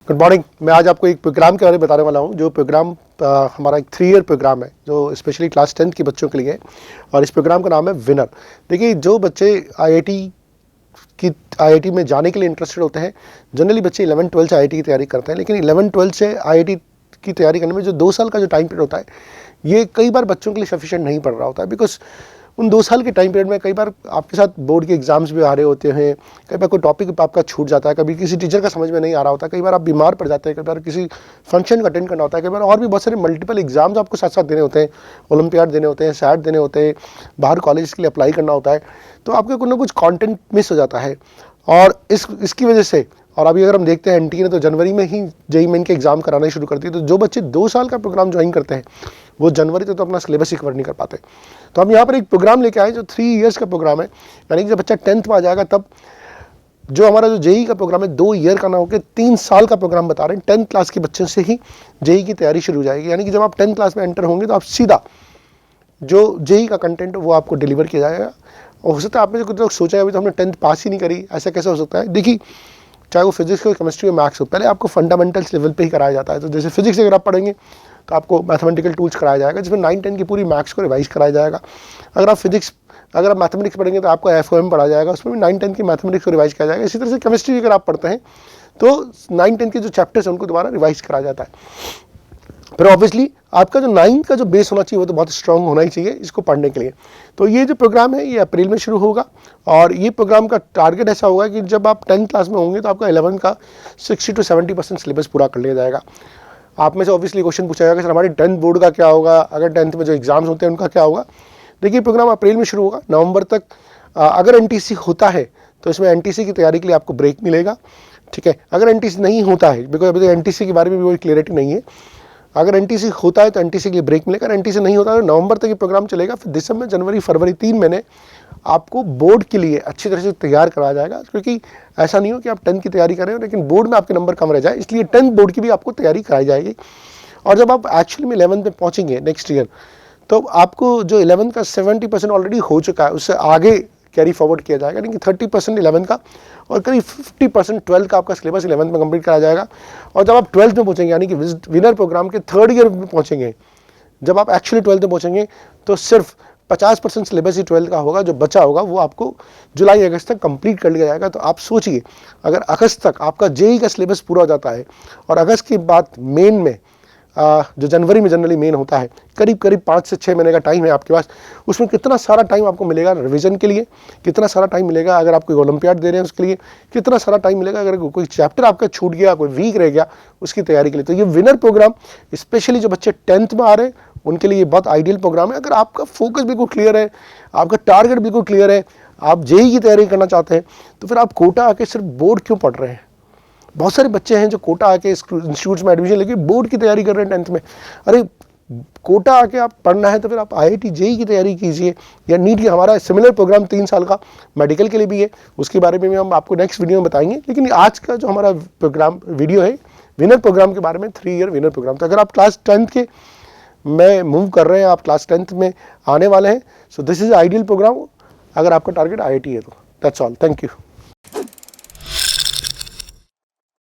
Good morning. मैं आज आपको एक प्रोग्राम के बारे में बताने वाला हूँ, जो प्रोग्राम हमारा एक 3 ईयर प्रोग्राम है, जो स्पेशली क्लास 10th के बच्चों के लिए है। और इस प्रोग्राम का नाम है विनर। देखिए, जो बच्चे आईआईटी में जाने के लिए इंटरेस्टेड होते हैं, जनरली बच्चे 11-12 से आईआईटी की तैयारी करते हैं, लेकिन 11-12 से आईआईटी की तैयारी करने में जो 2 साल का जो टाइम पीरियड होता है, ये कई बार बच्चों के लिए सफिशिएंट नहीं पड़ रहा होता है। बिकॉज उन 2 साल के टाइम पीरियड में कई बार आपके साथ बोर्ड के एग्जाम्स भी आ रहे होते हैं, कई बार कोई टॉपिक आपका छूट जाता है, कभी किसी टीचर का समझ में नहीं आ रहा होता, कई बार आप बीमार पड़ जाते हैं, कई बार किसी फंक्शन का अटेंड करना होता है, कई बार और भी बहुत सारे मल्टीपल एग्जाम्स आपको साथ साथ देने होते हैं, ओलंपियाड देने होते हैं, सैट देने होते हैं, बाहर कॉलेज के लिए अप्लाई करना होता है, तो आपका कुछ ना कुछ कॉन्टेंट मिस हो जाता है। और इसकी वजह से, और अभी अगर हम देखते हैं एनटीए ने तो जनवरी में ही जेईई मेन के एग्जाम कराना शुरू कर दिए, तो जो बच्चे 2 साल का प्रोग्राम ज्वाइन करते हैं वो जनवरी तो अपना सिलेबस ही कवर नहीं कर पाते। तो हम यहाँ पर एक प्रोग्राम लेके आए जो 3 इयर्स का प्रोग्राम है, यानी कि जब बच्चा 10th में आ जाएगा तब जो हमारा जो जेईई का प्रोग्राम है 2 ईयर का ना होकर 3 साल का प्रोग्राम बता रहे हैं। 10th क्लास के बच्चे से ही जेईई की तैयारी शुरू हो जाएगी, यानी कि जब आप 10th क्लास में एंटर होंगे तो आप सीधा जो जेईई का कंटेंट वो आपको डिलीवर किया जाएगा। और हो सकता है आप में से कुछ लोग सोचा अभी तो हमने 10th पास ही नहीं करी, ऐसा कैसे हो सकता है। देखिए, चाहे वो फिजिक्स हो, केमिस्ट्री हो, मैथ्स हो, पहले आपको फंडामेंटल्स लेवल पे ही कराया जाता है। तो जैसे फिजिक्स अगर आप पढ़ेंगे तो आपको मैथमेटिकल टूल्स कराया जाएगा, जिसमें 9-10 की पूरी मैथ्स को रिवाइज कराया जाएगा। अगर आप मैथमेटिक्स पढ़ेंगे तो आपको एफओएम पढ़ा जाएगा, उसमें भी 9-10 की मैथमेटिक्स को रिवाइज किया जाएगा। इसी तरह से केमिस्ट्री अगर आप पढ़ते हैं तो 9-10 के जो चैप्टर्स हैं उनको दोबारा रिवाइज कराया जाता है। फिर ऑब्वियसली आपका जो 9th का जो बेस होना चाहिए वो तो बहुत स्ट्रांग होना ही चाहिए इसको पढ़ने के लिए। तो ये जो प्रोग्राम है ये अप्रैल में शुरू होगा, और ये प्रोग्राम का टारगेट ऐसा होगा कि जब आप 10th क्लास में होंगे तो आपका 11 का 60 to 70% सिलेबस पूरा कर लिया जाएगा। आप में से ऑब्वियसली क्वेश्चन पूछा जाएगा सर हमारी 10th बोर्ड का क्या होगा, अगर 10th में जो एग्जाम्स होते हैं उनका क्या होगा। देखिए, प्रोग्राम अप्रैल में शुरू होगा, नवंबर तक अगर एनटीसी होता है तो इसमें एनटीसी की तैयारी के लिए आपको ब्रेक मिलेगा, ठीक है। अगर एनटीसी नहीं होता है, बिकॉज अभी तक एनटीसी के बारे में भी कोई क्लियरिटी नहीं है, अगर एनटीसी होता है तो एनटीसी के लिए ब्रेक मिलेगा, एनटीसी नहीं होता है तो नवंबर तक ये प्रोग्राम चलेगा। फिर दिसंबर, जनवरी, फरवरी 3 महीने आपको बोर्ड के लिए अच्छी तरह से तैयार करवाया जाएगा, क्योंकि ऐसा नहीं हो कि आप 10th की तैयारी कर रहे हो लेकिन बोर्ड में आपके नंबर कम रह जाए, इसलिए 10th बोर्ड की भी आपको तैयारी कराई जाएगी। और जब आप एक्चुअली में 11th में पहुँचेंगे नेक्स्ट ईयर, तो आपको जो 11th का 70% ऑलरेडी हो चुका है उससे आगे कैरी फॉरवर्ड किया जाएगा, यानी कि 30% 11th का और करीब 50% 12th का आपका सिलेबस 11th में कंप्लीट कराया जाएगा। और जब आप 12th में पहुंचेंगे, यानी कि विनर प्रोग्राम के 3rd ईयर में पहुंचेंगे, जब आप एक्चुअली 12th में पहुंचेंगे तो सिर्फ 50% सिलेबस ही 12th का होगा, जो बचा होगा वो आपको जुलाई अगस्त तक कंप्लीट कर लिया जाएगा। तो आप सोचिए, अगर अगस्त तक आपका जेईई का सिलेबस पूरा हो जाता है और अगस्त के बाद मेन में जो जनवरी में जनरली मेन होता है, करीब 5 से 6 महीने का टाइम है आपके पास, उसमें कितना सारा टाइम आपको मिलेगा रिवीजन के लिए, कितना सारा टाइम मिलेगा अगर आप कोई ओलंपियाड दे रहे हैं उसके लिए, कितना सारा टाइम मिलेगा अगर कोई चैप्टर आपका छूट गया, कोई वीक रह गया उसकी तैयारी के लिए। तो ये विनर प्रोग्राम स्पेशली जो बच्चे 10th में आ रहे हैं उनके लिए बहुत आइडियल प्रोग्राम है। अगर आपका फोकस बिल्कुल क्लियर है, आपका टारगेट बिल्कुल क्लियर है, आप जेईई की तैयारी करना चाहते हैं, तो फिर आप कोटा आके सिर्फ बोर्ड क्यों पढ़ रहे हैं। बहुत सारे बच्चे हैं जो कोटा आके इंस्टीट्यूट्स में एडमिशन लेके बोर्ड की तैयारी कर रहे हैं 10th में। अरे, कोटा आके आप पढ़ना है तो फिर आप आईआईटी जेईई की तैयारी कीजिए, या नीट की हमारा सिमिलर प्रोग्राम 3 साल का मेडिकल के लिए भी है, उसके बारे में भी हम आपको नेक्स्ट वीडियो में बताएंगे। लेकिन आज का जो हमारा प्रोग्राम वीडियो है विनर प्रोग्राम के बारे में, 3 ईयर विनर प्रोग्राम। तो अगर आप क्लास 10th के में मूव कर रहे हैं, आप क्लास 10th में आने वाले हैं, so this is ideal program अगर आपका टारगेट आईआईटी है तो। That's all, thank you.